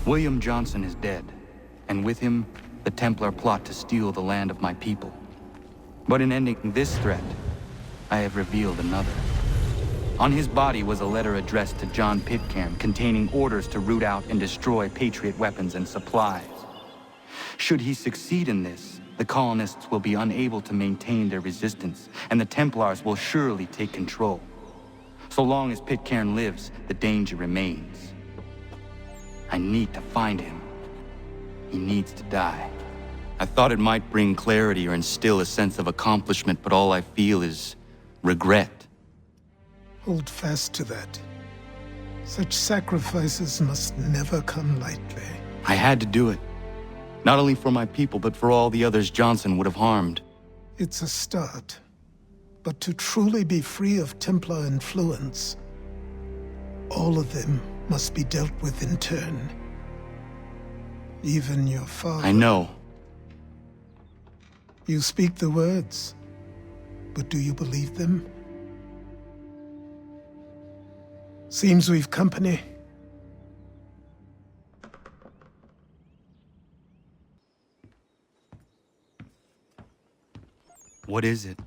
William Johnson is dead, and with him, the Templar plot to steal the land of my people. But in ending this threat, I have revealed another. On his body was a letter addressed to John Pitcairn containing orders to root out and destroy Patriot weapons and supplies. Should he succeed in this, the colonists will be unable to maintain their resistance, and the Templars will surely take control. So long as Pitcairn lives, the danger remains. I need to find him. He needs to die. I thought it might bring clarity or instill a sense of accomplishment, but all I feel is regret. Hold fast to that. Such sacrifices must never come lightly. I had to do it. Not only for my people, but for all the others Johnson would have harmed. It's a start. But to truly be free of Templar influence, all of them must be dealt with in turn. Even your father. I know. You speak the words, but do you believe them? Seems we've company. What is it?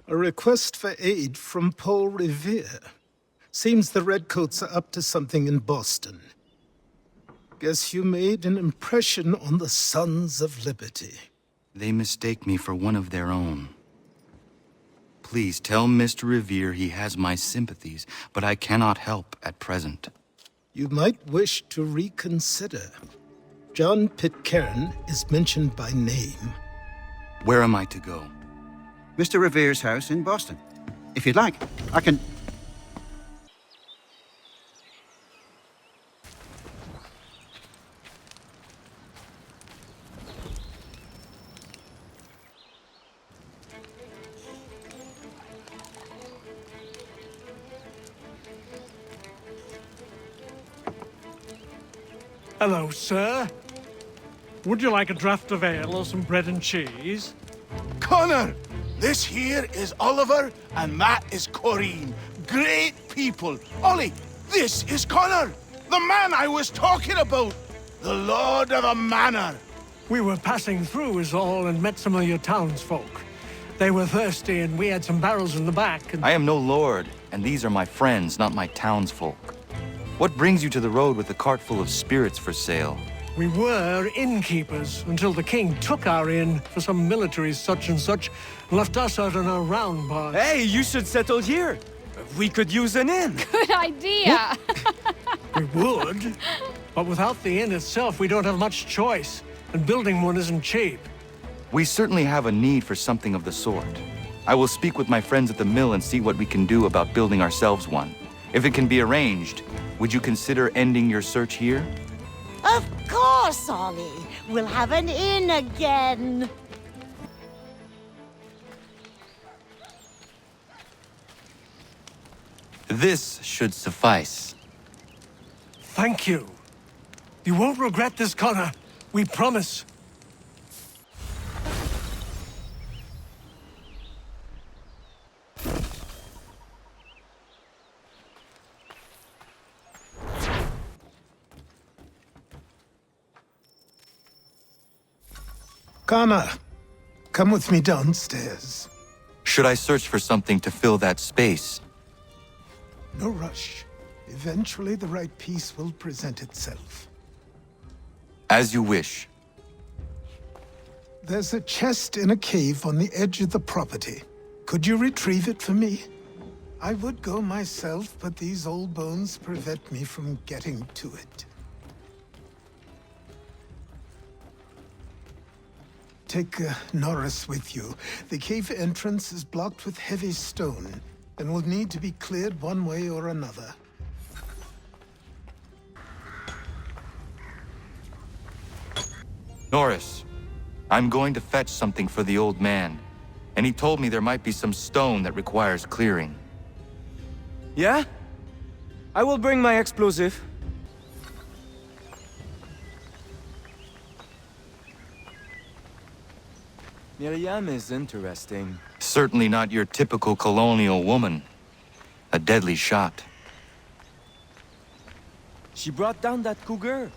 A request for aid from Paul Revere. Seems the Redcoats are up to something in Boston. Guess you made an impression on the Sons of Liberty. They mistake me for one of their own. Please tell Mr. Revere he has my sympathies, but I cannot help at present. You might wish to reconsider. John Pitcairn is mentioned by name. Where am I to go? Mr. Revere's house in Boston. If you'd like, I can... Hello, sir. Would you like a draught of ale or some bread and cheese? Connor! This here is Oliver, and that is Corinne. Great people. Ollie, this is Connor, the man I was talking about. The Lord of the Manor. We were passing through is all and met some of your townsfolk. They were thirsty and we had some barrels in the back and... I am no lord, and these are my friends, not my townsfolk. What brings you to the road with a cart full of spirits for sale? We were innkeepers until the king took our inn for some military such and such, left us out on our round bar. Hey, you should settle here. We could use an inn. Good idea! We would, but without the inn itself, we don't have much choice, and building one isn't cheap. We certainly have a need for something of the sort. I will speak with my friends at the mill and see what we can do about building ourselves one. If it can be arranged, would you consider ending your search here? Of course, Ollie. We'll have an inn again. This should suffice. Thank you. You won't regret this, Connor. We promise. Connor, come with me downstairs. Should I search for something to fill that space? No rush. Eventually, the right piece will present itself. As you wish. There's a chest in a cave on the edge of the property. Could you retrieve it for me? I would go myself, but these old bones prevent me from getting to it. Take Norrіс with you. The cave entrance is blocked with heavy stone and will need to be cleared one way or another. Norrіс, I'm going to fetch something for the old man, and he told me there might be some stone that requires clearing. Yeah? I will bring my explosive. Miriam is interesting. Certainly not your typical colonial woman. A deadly shot. She brought down that cougar.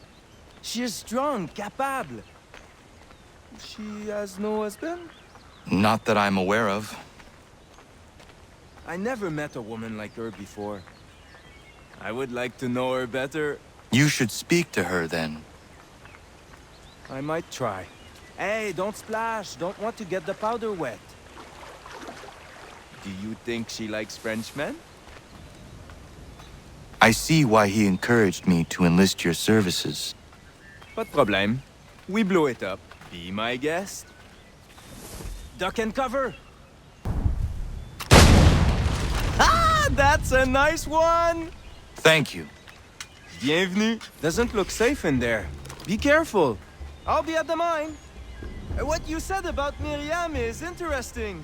She is strong, capable. She has no husband? Not that I'm aware of. I never met a woman like her before. I would like to know her better. You should speak to her then. I might try. Hey, don't splash. Don't want to get the powder wet. Do you think she likes Frenchmen? I see why he encouraged me to enlist your services. Pas de problème. We blow it up. Be my guest. Duck and cover. Ah, that's a nice one. Thank you. Bienvenue. Doesn't look safe in there. Be careful. I'll be at the mine. What you said about Miriam is interesting.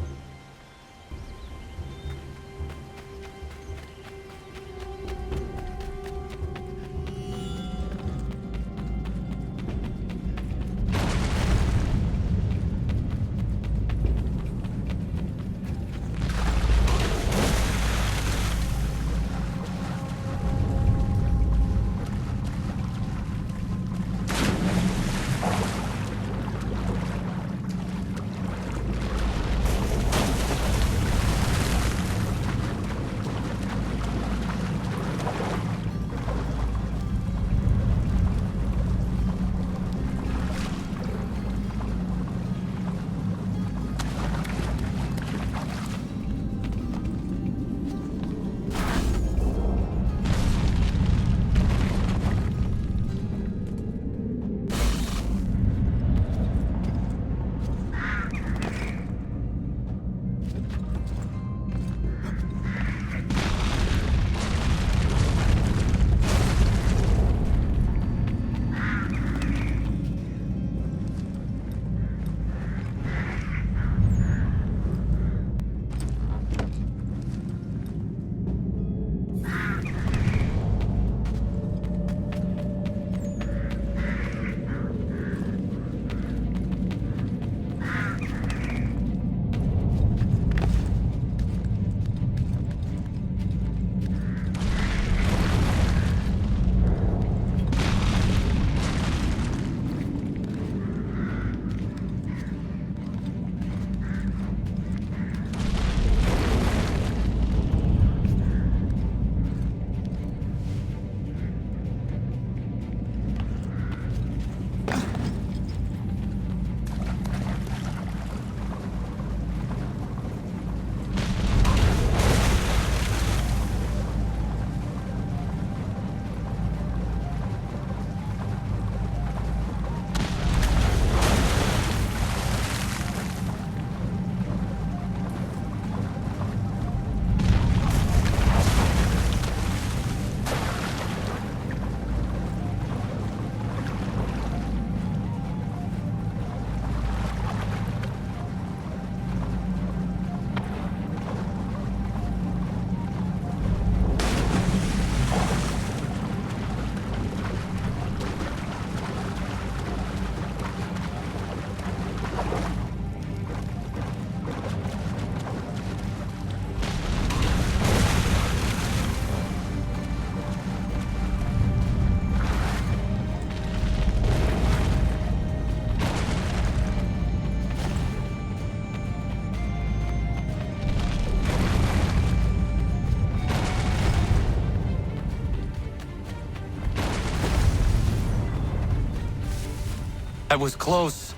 I was close.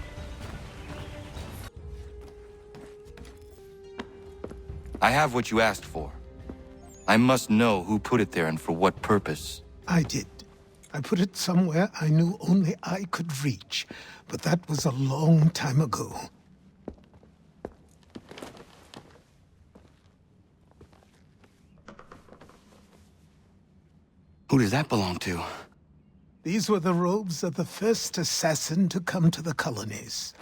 I have what you asked for. I must know who put it there and for what purpose. I did. I put it somewhere I knew only I could reach, but that was a long time ago. Who does that belong to? These were the robes of the first assassin to come to the colonies.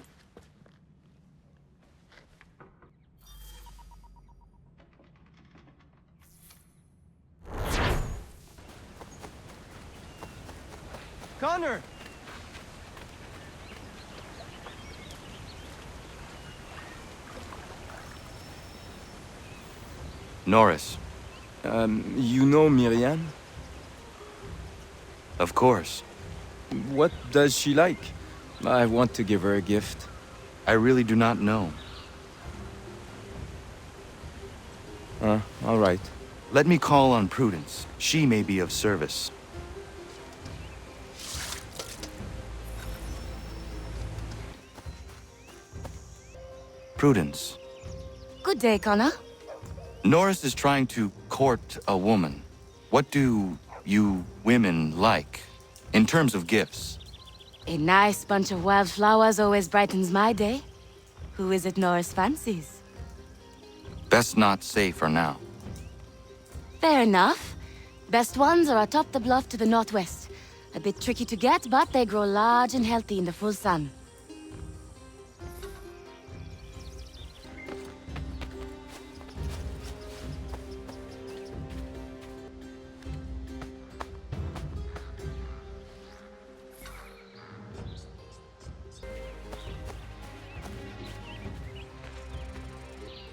Connor! Norrіс. You know Miriam? Of course. What does she like? I want to give her a gift. I really do not know. All right. Let me call on Prudence. She may be of service. Prudence. Good day, Connor. Norrіс is trying to court a woman. What do you women like, in terms of gifts? A nice bunch of wildflowers always brightens my day. Who is it Norrіс fancies? Best not say for now. Fair enough. Best ones are atop the bluff to the northwest. A bit tricky to get, but they grow large and healthy in the full sun.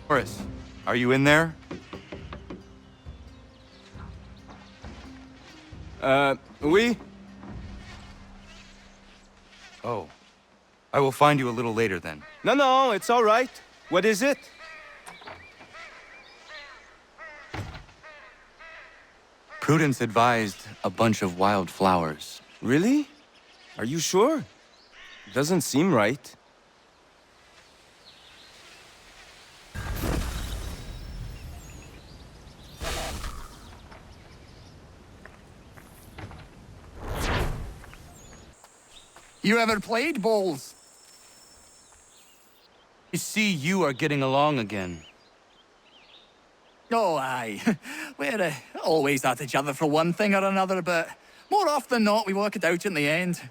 Norrіs, are you in there? Oui? Oh. I will find you a little later then. No, it's all right. What is it? Prudence advised a bunch of wildflowers. Really? Are you sure? Doesn't seem right. You ever played bowls? I see you are getting along again. Oh, aye. We're always at each other for one thing or another, but more often than not, we work it out in the end.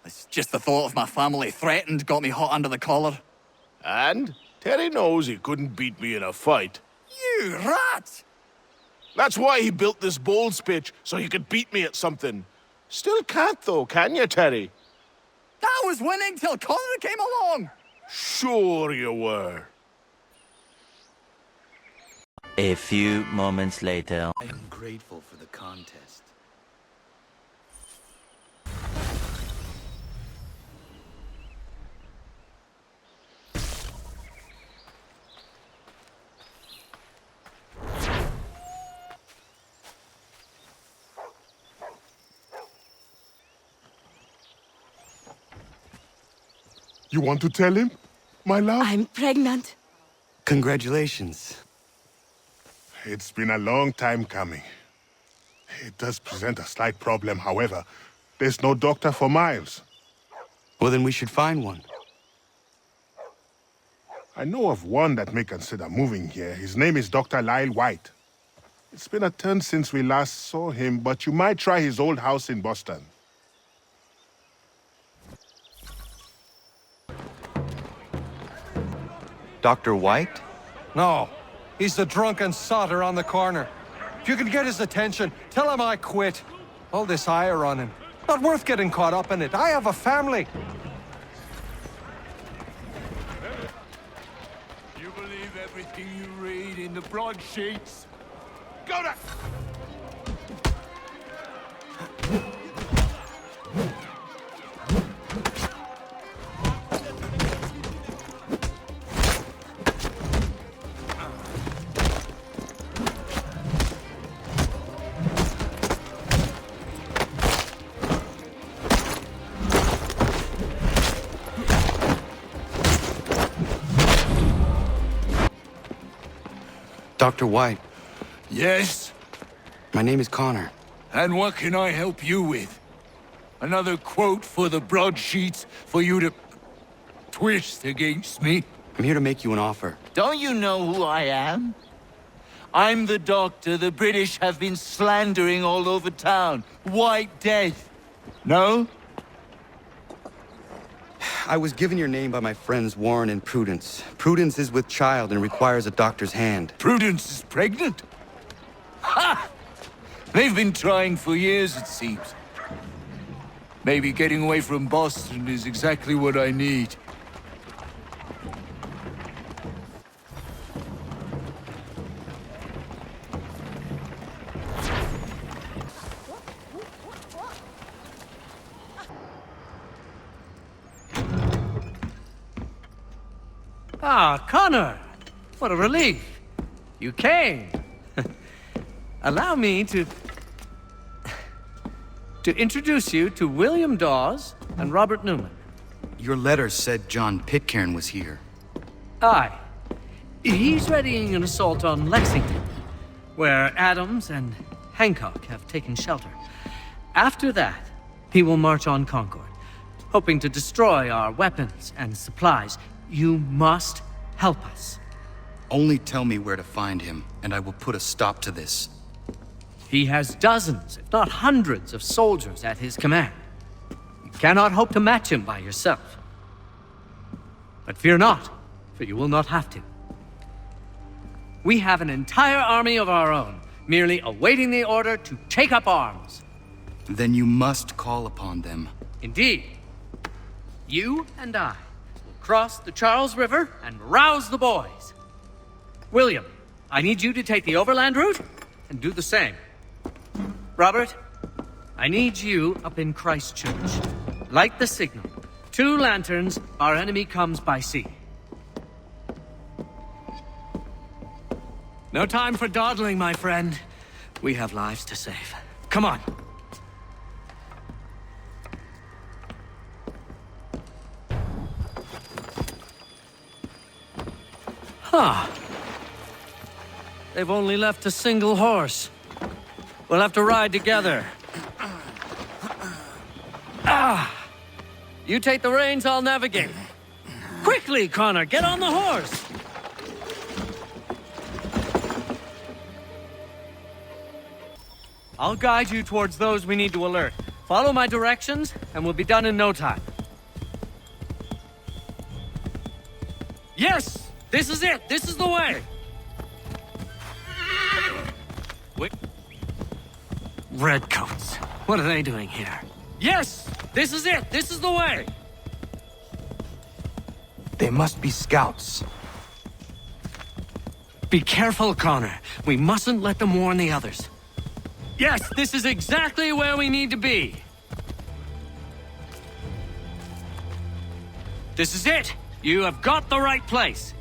It's just the thought of my family threatened got me hot under the collar. And Terry knows he couldn't beat me in a fight. You rat! That's why he built this bowls pitch, so he could beat me at something. Still can't, though, can you, Terry? I was winning till Connor came along! Sure you were. A few moments later. I am grateful for the contest. You want to tell him, my love? I'm pregnant. Congratulations. It's been a long time coming. It does present a slight problem, however. There's no doctor for Miles. Well, then we should find one. I know of one that may consider moving here. His name is Dr. Lyle White. It's been a turn since we last saw him, but you might try his old house in Boston. Dr. White? No, he's the drunken sotter on the corner. If you can get his attention, tell him I quit. All this ire on him. Not worth getting caught up in it. I have a family. You believe everything you read in the broadsheets? Go to... Dr. White, Yes? my name is Connor. And what can I help you with? Another quote for the broadsheets for you to twist against me? I'm here to make you an offer. Don't you know who I am? I'm the doctor the British have been slandering all over town. White Death. No? I was given your name by my friends Warren and Prudence. Prudence is with child and requires a doctor's hand. Prudence is pregnant? Ha! They've been trying for years, it seems. Maybe getting away from Boston is exactly what I need. Ah, Connor! What a relief. You came. Allow me to introduce you to William Dawes and Robert Newman. Your letter said John Pitcairn was here. Aye. He's readying an assault on Lexington, where Adams and Hancock have taken shelter. After that, he will march on Concord, hoping to destroy our weapons and supplies. You must help us. Only tell me where to find him, and I will put a stop to this. He has dozens, if not hundreds, of soldiers at his command. You cannot hope to match him by yourself. But fear not, for you will not have to. We have an entire army of our own, merely awaiting the order to take up arms. Then you must call upon them. Indeed. You and I will cross the Charles River and rouse the boys. William, I need you to take the overland route and do the same. Robert, I need you up in Christchurch. Light the signal. 2 lanterns, our enemy comes by sea. No time for dawdling, my friend. We have lives to save. Come on. Huh. They've only left a single horse. We'll have to ride together. You take the reins, I'll navigate. Quickly, Connor, get on the horse! I'll guide you towards those we need to alert. Follow my directions, and we'll be done in no time. Yes! This is it! This is the way! Wait. Redcoats. What are they doing here? Yes! This is it! This is the way! They must be scouts. Be careful, Connor. We mustn't let them warn the others. Yes, this is exactly where we need to be. This is it. You have got the right place.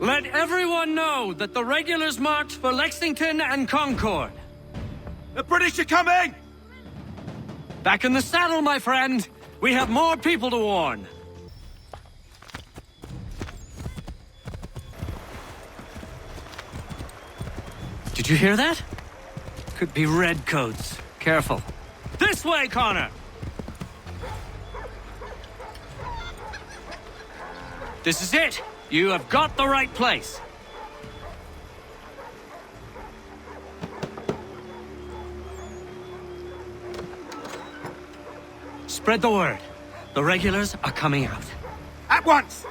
Let everyone know that the regulars marched for Lexington and Concord. The British are coming! Back in the saddle, my friend. We have more people to warn. Did you hear that? Could be redcoats. Careful. This way, Connor! This is it. You have got the right place. Spread the word. The regulars are coming out. At once!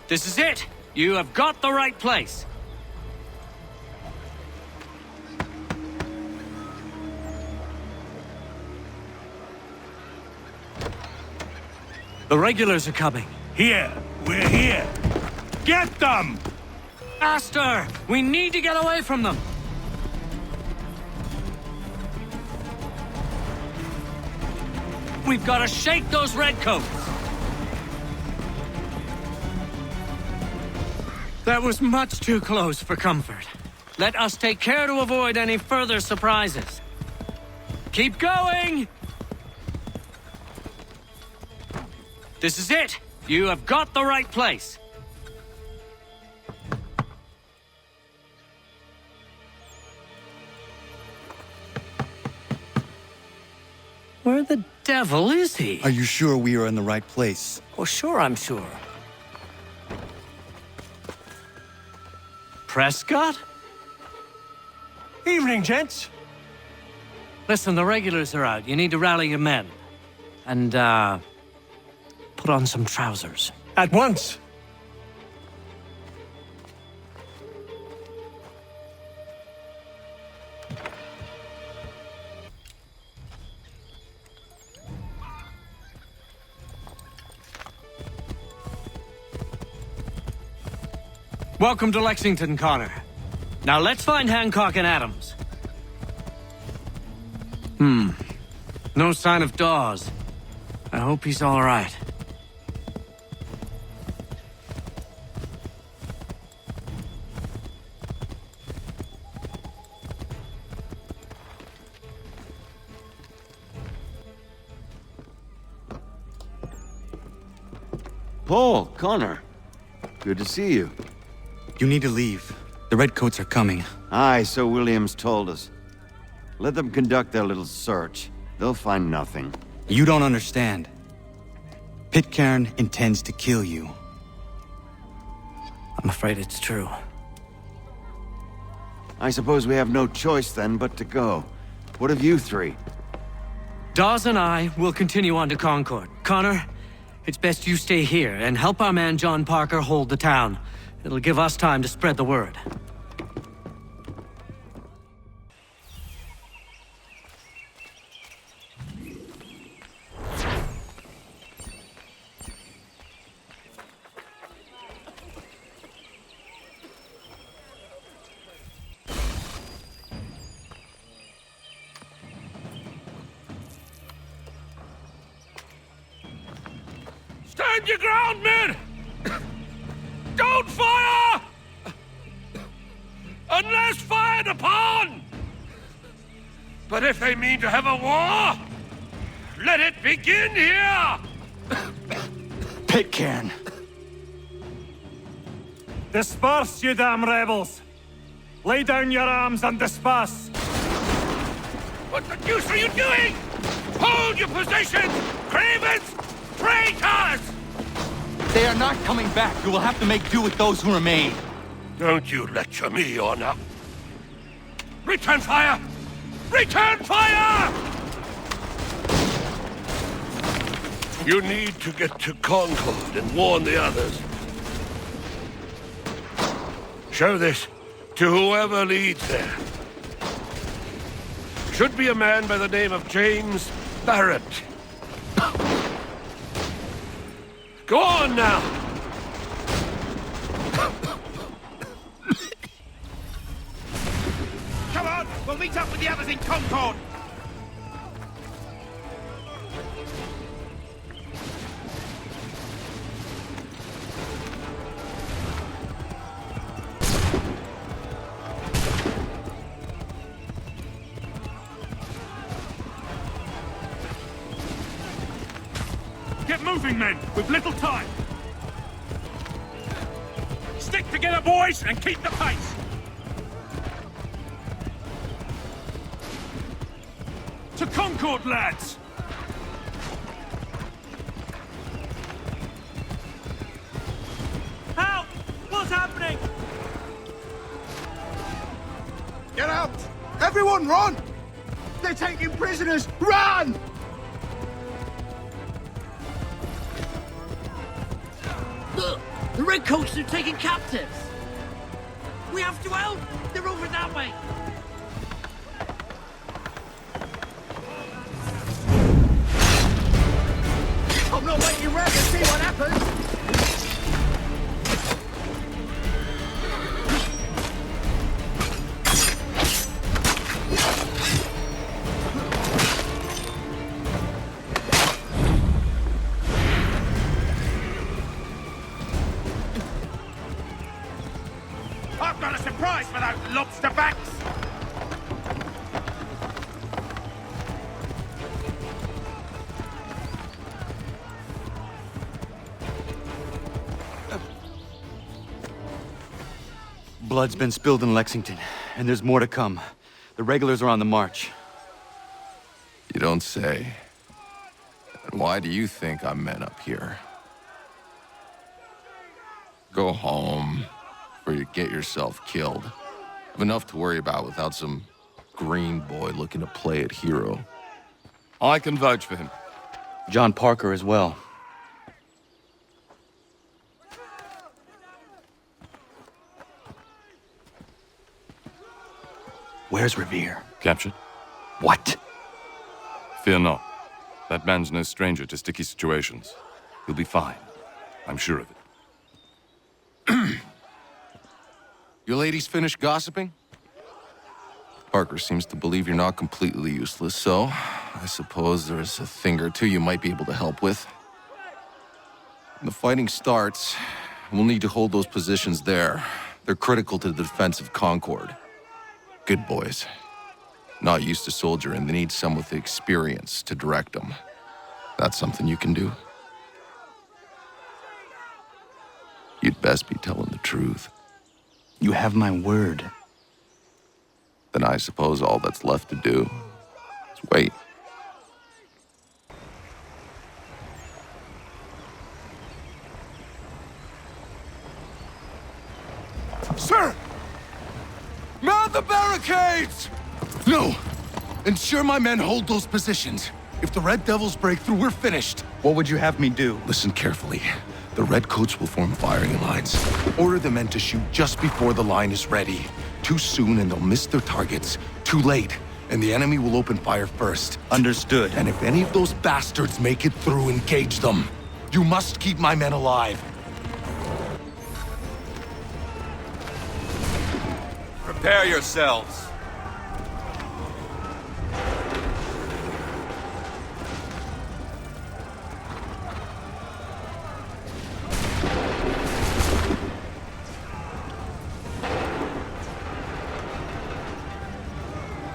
This is it. You have got the right place. The regulars are coming. Here, we're here. Get them! Faster! We need to get away from them. We've got to shake those redcoats. That was much too close for comfort. Let us take care to avoid any further surprises. Keep going! This is it. You have got the right place. Where the devil is he? Are you sure we are in the right place? Oh, sure, I'm sure. Prescott? Evening, gents. Listen, the regulars are out. You need to rally your men. And, put on some trousers. At once. Welcome to Lexington, Connor. Now let's find Hancock and Adams. No sign of Dawes. I hope he's all right. Paul, Connor. Good to see you. You need to leave. The Redcoats are coming. Aye, so Williams told us. Let them conduct their little search. They'll find nothing. You don't understand. Pitcairn intends to kill you. I'm afraid it's true. I suppose we have no choice then but to go. What of you three? Dawes and I will continue on to Concord. Connor, it's best you stay here and help our man John Parker hold the town. It'll give us time to spread the word. Stand your ground, men! Don't fire! Unless fired upon! But if they mean to have a war, let it begin here! Pitcairn! Disperse, you damn rebels! Lay down your arms and disperse! What the deuce are you doing? Hold your positions! Cravens! Traitors! They are not coming back. You will have to make do with those who remain. Don't you lecture me on up. Return fire! Return fire! You need to get to Concord and warn the others. Show this to whoever leads there. Should be a man by the name of James Barrett. Go on now! Come on! We'll meet up with the others in Concord! Get moving, men! We've little time! Stick together, boys, and keep the pace! To Concord, lads! Help! What's happening? Get out! Everyone run! They're taking prisoners! Run! Look! The Redcoats are taking captives! We have to help! They're over that way! I'm not waiting around to see what happens! I've got a surprise for those lobster backs! Blood's been spilled in Lexington, and there's more to come. The regulars are on the march. You don't say. And why do you think I'm men up here? Go home, or you get yourself killed. Have enough to worry about without some green boy looking to play it hero. I can vouch for him. John Parker as well. Where's Revere? Captured? What? Fear not. That man's no stranger to sticky situations. He'll be fine. I'm sure of it. You ladies finished gossiping? Parker seems to believe you're not completely useless, so I suppose there's a thing or two you might be able to help with. When the fighting starts, we'll need to hold those positions there. They're critical to the defense of Concord. Good boys. Not used to soldiering, they need some with the experience to direct them. That's something you can do? You'd best be telling the truth. You have my word. Then I suppose all that's left to do is wait. Sir! Mount the barricades! No! Ensure my men hold those positions. If the Red Devils break through, we're finished. What would you have me do? Listen carefully. The Redcoats will form firing lines. Order the men to shoot just before the line is ready. Too soon and they'll miss their targets. Too late, and the enemy will open fire first. Understood. And if any of those bastards make it through, engage them. You must keep my men alive. Prepare yourselves.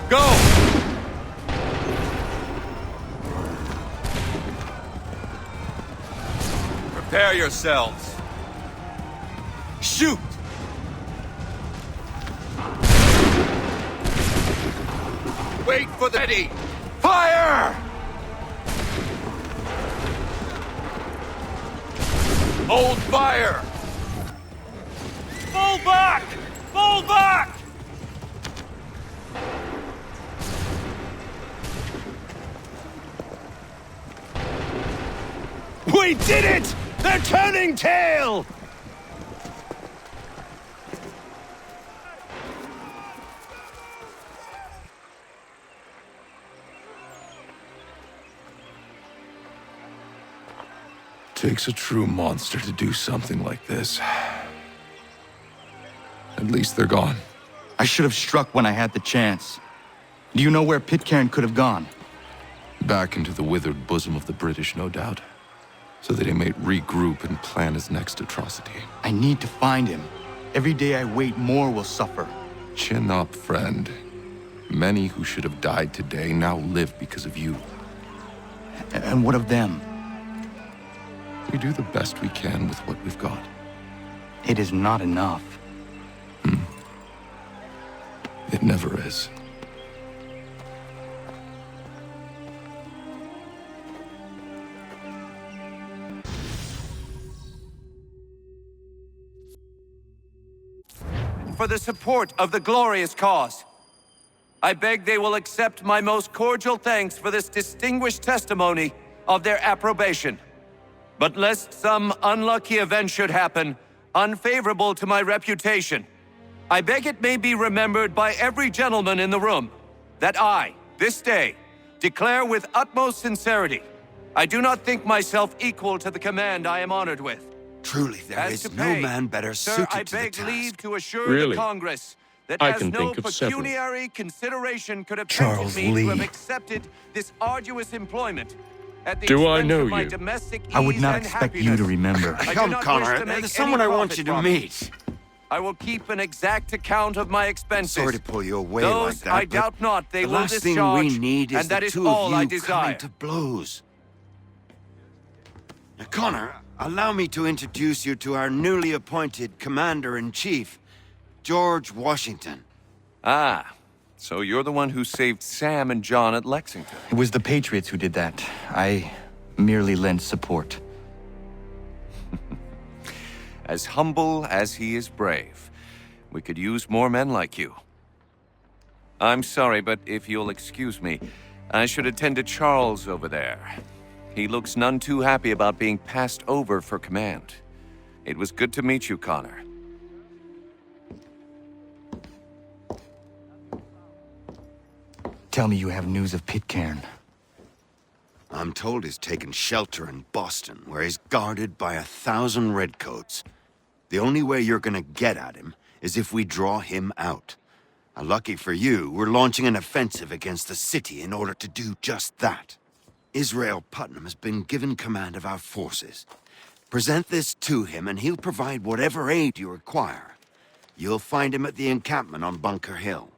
Go! Prepare yourselves. Shoot! Wait for the ready! Fire! Hold fire! Fall back! Fall back! We did it! They're turning tail! Takes a true monster to do something like this. At least they're gone. I should have struck when I had the chance. Do you know where Pitcairn could have gone? Back into the withered bosom of the British, no doubt. So that he may regroup and plan his next atrocity. I need to find him. Every day I wait, more will suffer. Chin up, friend. Many who should have died today now live because of you. And what of them? We do the best we can with what we've got. It is not enough. It never is. For the support of the glorious cause. I beg they will accept my most cordial thanks for this distinguished testimony of their approbation. But lest some unlucky event should happen, unfavorable to my reputation, I beg it may be remembered by every gentleman in the room that I, this day, declare with utmost sincerity, I do not think myself equal to the command I am honored with. Truly, there is no man better suited to the task. Sir, I beg leave to assure the Congress that as no pecuniary consideration could have tempted me to have accepted this arduous employment at the expense of my domestic ease I would not and expect you happiness. to remember. Come, Connor, there's someone I want you to meet. I will keep an exact account of my expenses. Sorry to pull you away Those like that, I doubt not they the will last discharge, thing we need is and that the is two all of I you desire. coming to blows. Now, Connor, allow me to introduce you to our newly appointed Commander-in-Chief, George Washington. Ah, so you're the one who saved Sam and John at Lexington. It was the Patriots who did that. I merely lent support. As humble as he is brave. We could use more men like you. I'm sorry, but if you'll excuse me, I should attend to Charles over there. He looks none too happy about being passed over for command. It was good to meet you, Connor. Tell me you have news of Pitcairn. I'm told he's taken shelter in Boston, where he's guarded by 1,000 redcoats. The only way you're gonna get at him is if we draw him out. Lucky for you, we're launching an offensive against the city in order to do just that. Israel Putnam has been given command of our forces. Present this to him and he'll provide whatever aid you require. You'll find him at the encampment on Banker-Gілл.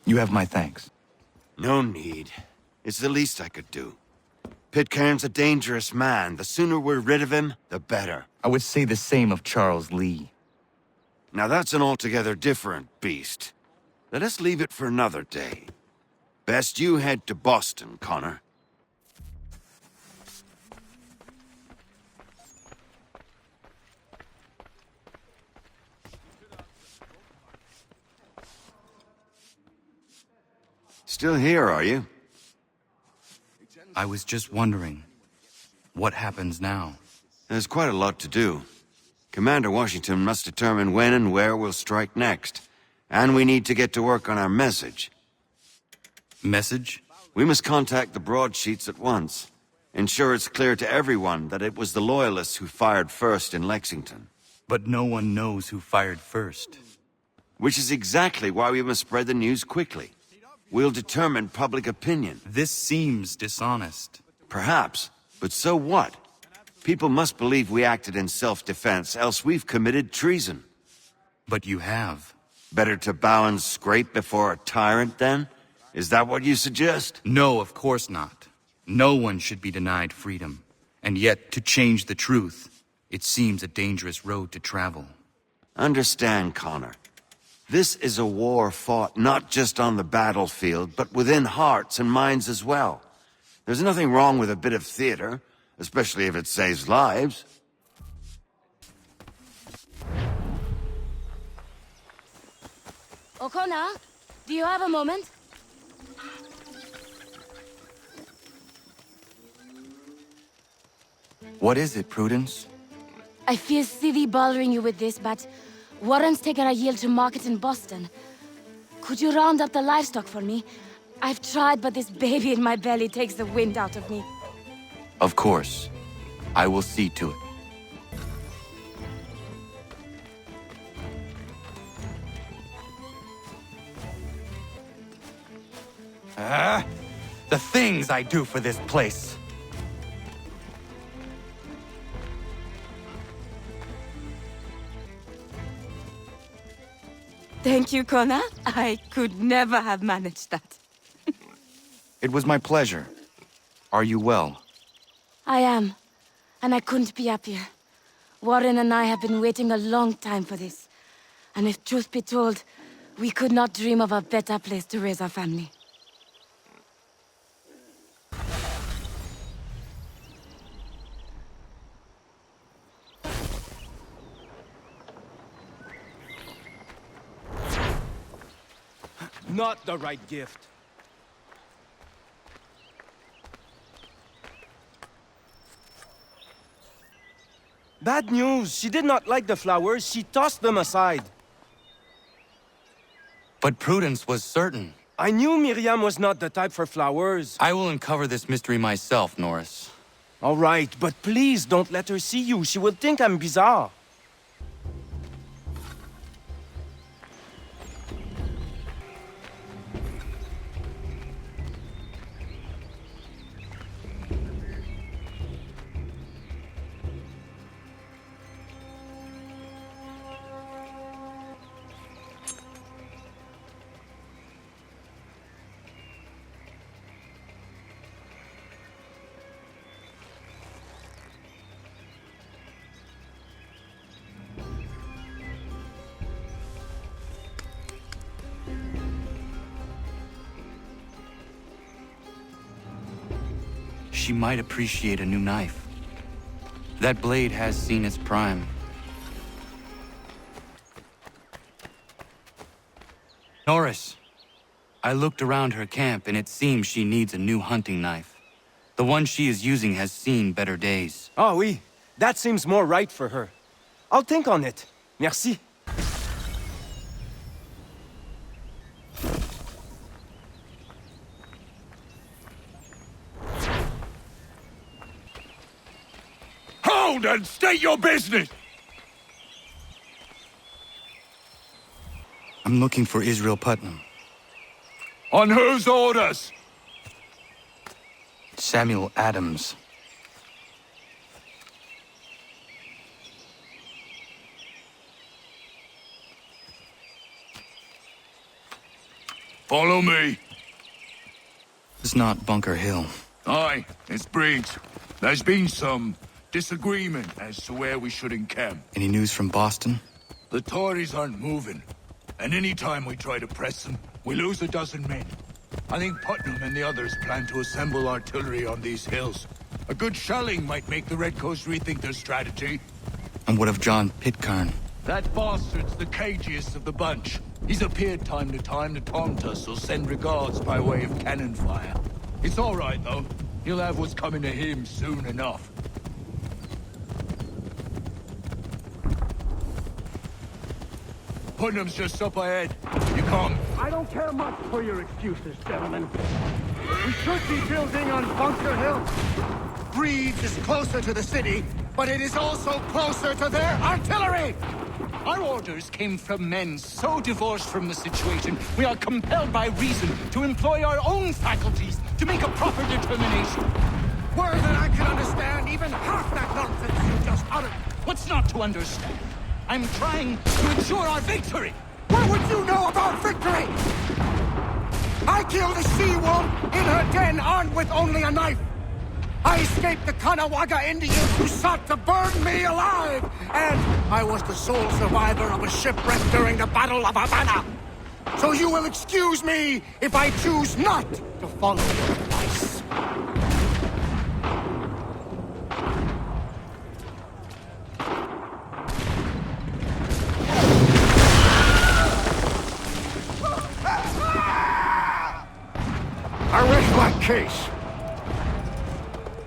You have my thanks. No need. It's the least I could do. Pitcairn's a dangerous man. The sooner we're rid of him, the better. I would say the same of Charles Lee. Now that's an altogether different beast. Let us leave it for another day. Best you head to Boston, Connor. Still here, are you? I was just wondering, what happens now? There's quite a lot to do. Commander Washington must determine when and where we'll strike next. And we need to get to work on our message. Message? We must contact the broadsheets at once. Ensure it's clear to everyone that it was the Loyalists who fired first in Lexington. But no one knows who fired first. Which is exactly why we must spread the news quickly. We'll determine public opinion. This seems dishonest. Perhaps, but so what? People must believe we acted in self-defense, else we've committed treason. But you have. Better to bow and scrape before a tyrant, then? Is that what you suggest? No, of course not. No one should be denied freedom. And yet, to change the truth, it seems a dangerous road to travel. Understand, Connor. This is a war fought not just on the battlefield, but within hearts and minds as well. There's nothing wrong with a bit of theater, especially if it saves lives. O'Connor, do you have a moment? What is it, Prudence? I feel silly bothering you with this, but Warren's taken a yield to market in Boston. Could you round up the livestock for me? I've tried, but this baby in my belly takes the wind out of me. Of course. I will see to it. The things I do for this place. Thank you, Connor. I could never have managed that. It was my pleasure. Are you well? I am, and I couldn't be happier. Warren and I have been waiting a long time for this. And if truth be told, we could not dream of a better place to raise our family. Not the right gift. Bad news. She did not like the flowers. She tossed them aside. But Prudence was certain. I knew Miriam was not the type for flowers. I will uncover this mystery myself, Norris. All right, but please don't let her see you. She will think I'm bizarre. She might appreciate a new knife. That blade has seen its prime. Norris, I looked around her camp and it seems she needs a new hunting knife. The one she is using has seen better days. Oh, oui. That seems more right for her. I'll think on it. Merci. Hold and state your business! I'm looking for Israel Putnam. On whose orders? Samuel Adams. Follow me. It's not Bunker Hill. Aye, it's Briggs. There's been some disagreement as to where we should encamp. Any news from Boston? The Tories aren't moving, and any time we try to press them, we lose a dozen men. I think Putnam and the others plan to assemble artillery on these hills. A good shelling might make the Redcoats rethink their strategy. And what of John Pitcairn? That bastard's the cagiest of the bunch. He's appeared time to taunt us or send regards by way of cannon fire. It's all right, though. He'll have what's coming to him soon enough. Putnam's just up ahead. You come. I don't care much for your excuses, gentlemen. We should be building on Bunker Hill. Breeds is closer to the city, but it is also closer to their artillery! Our orders came from men so divorced from the situation, we are compelled by reason to employ our own faculties to make a proper determination. Were that I could understand even half that nonsense you just uttered. What's not to understand? I'm trying to ensure our victory. What would you know about victory? I killed a she-wolf in her den armed with only a knife. I escaped the Kanawagha Indians who sought to burn me alive. And I was the sole survivor of a shipwreck during the Battle of Havana. So you will excuse me if I choose not to follow your advice. I rest my case.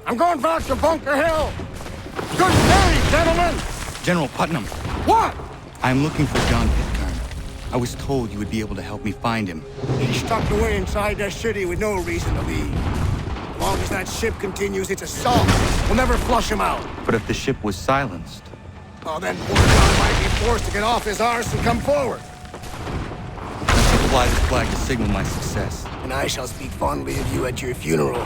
I'm going back to Bunker Hill. Good day, gentlemen. General Putnam. What? I'm looking for John Pitcairn. I was told you would be able to help me find him. He's tucked away inside that city with no reason to leave. As long as that ship continues its assault, we'll never flush him out. But if the ship was silenced? Well, then poor John might be forced to get off his arse and come forward. I should fly this flag to signal my success. And I shall speak fondly of you at your funeral.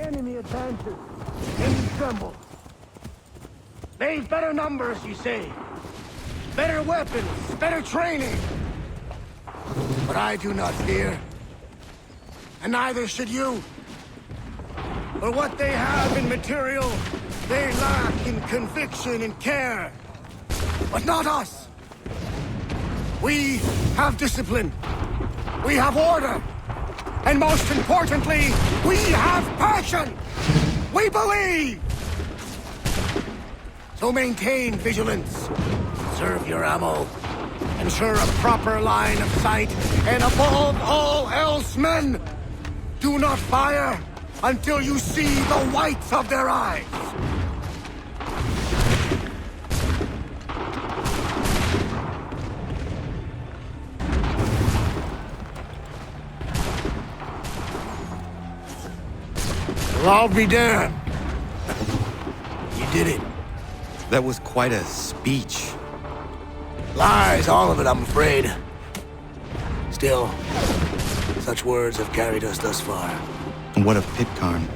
Enemy advances. Enemy tremble. They've better numbers, you say. Better weapons, better training. But I do not fear. And neither should you. For what they have in material, they lack in conviction and care. But not us. We have discipline. We have order. And most importantly, we have passion! We believe! So maintain vigilance, conserve your ammo, ensure a proper line of sight, and above all else, men, do not fire until you see the whites of their eyes! Well, I'll be damned. You did it. That was quite a speech. Lies, all of it, I'm afraid. Still, such words have carried us thus far. And what of Pitcairn?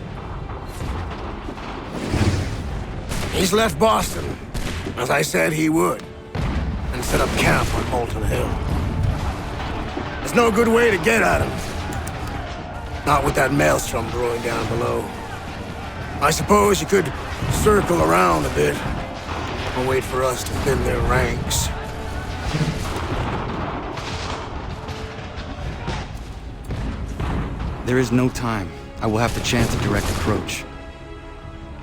He's left Boston, as I said he would, and set up camp on Molten Hill. There's no good way to get at him. Not with that maelstrom brewing down below. I suppose you could circle around a bit and wait for us to thin their ranks. There is no time. I will have to chance a direct approach.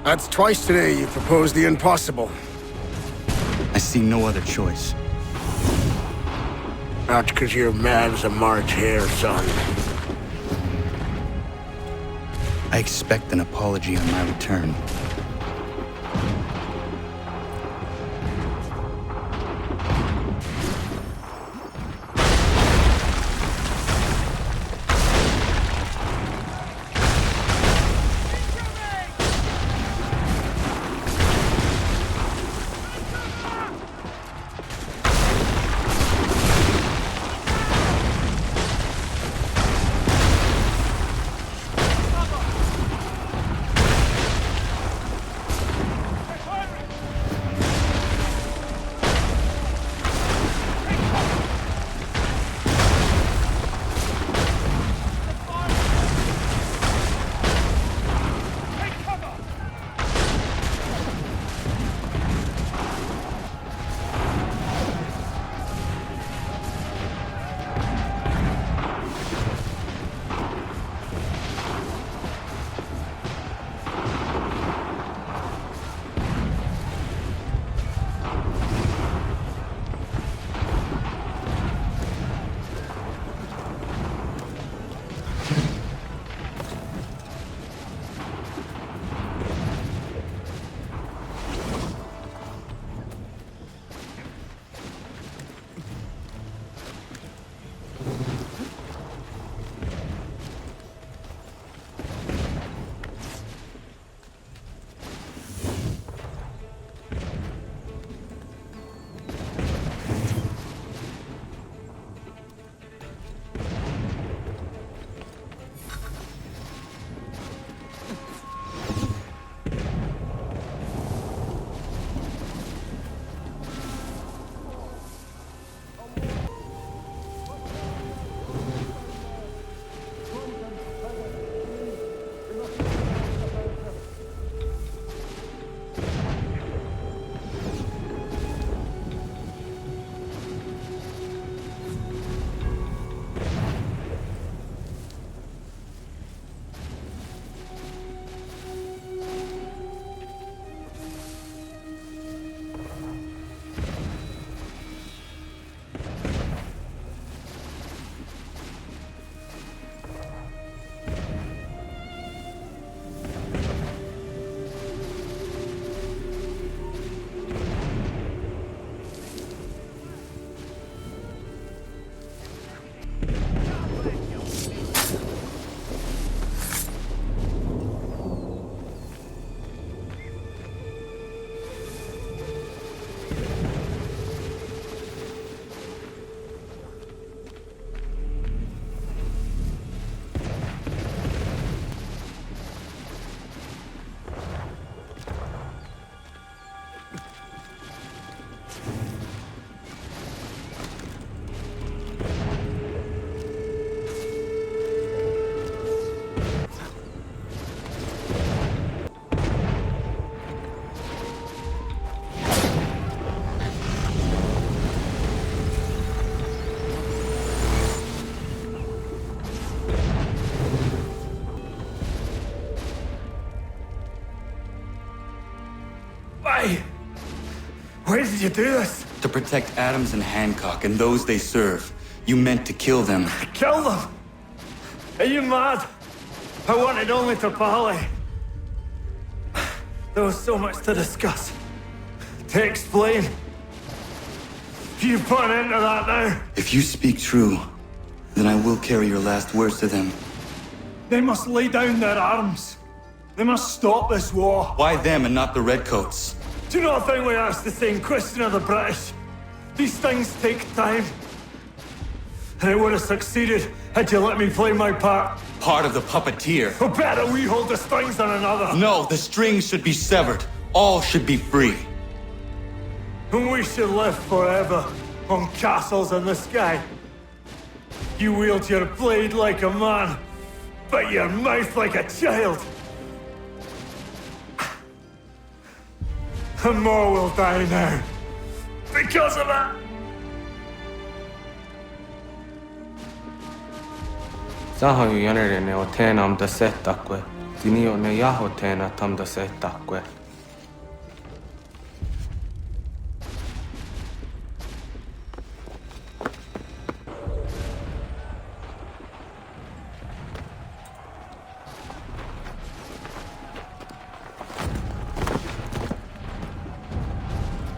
That's twice today you've proposed the impossible. I see no other choice. Not because you're mad as a March hare, son. I expect an apology on my return. Why did you do this? To protect Adams and Hancock and those they serve. You meant to kill them. Kill them? Are you mad? I wanted only to parley. There was so much to discuss, to explain. You put an end to that now. If you speak true, then I will carry your last words to them. They must lay down their arms. They must stop this war. Why them and not the Redcoats? Do you not think we asked the same question of the British? These things take time. And it would have succeeded had you let me play my part. Part of the puppeteer. Oh, better we hold the strings than another. No, the strings should be severed. All should be free. And we should live forever on castles in the sky. You wield your blade like a man, but your mouth like a child. And more will die now. Because of that. Zahayu yanere o tenam da setakwe. Dinio ne yaho tena tam da setakwe.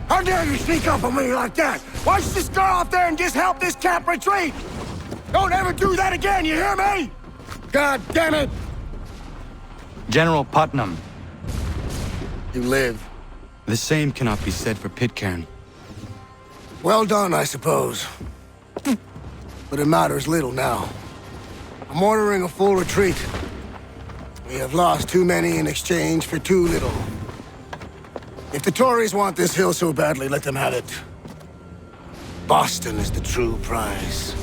How dare you sneak up on me like that? Why don't you just go out there and just help this camp retreat? Don't ever do that again, you hear me? God damn it! General Putnam. You live. The same cannot be said for Pitcairn. Well done, I suppose. But it matters little now. I'm ordering a full retreat. We have lost too many in exchange for too little. If the Tories want this hill so badly, let them have it. Boston is the true prize.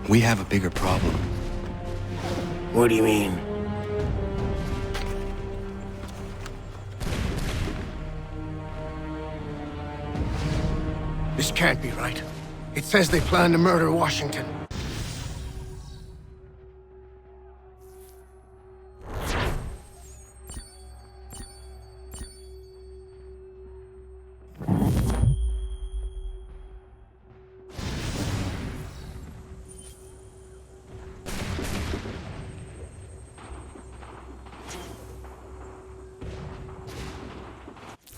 We have a bigger problem. What do you mean? This can't be right. It says they plan to murder Washington.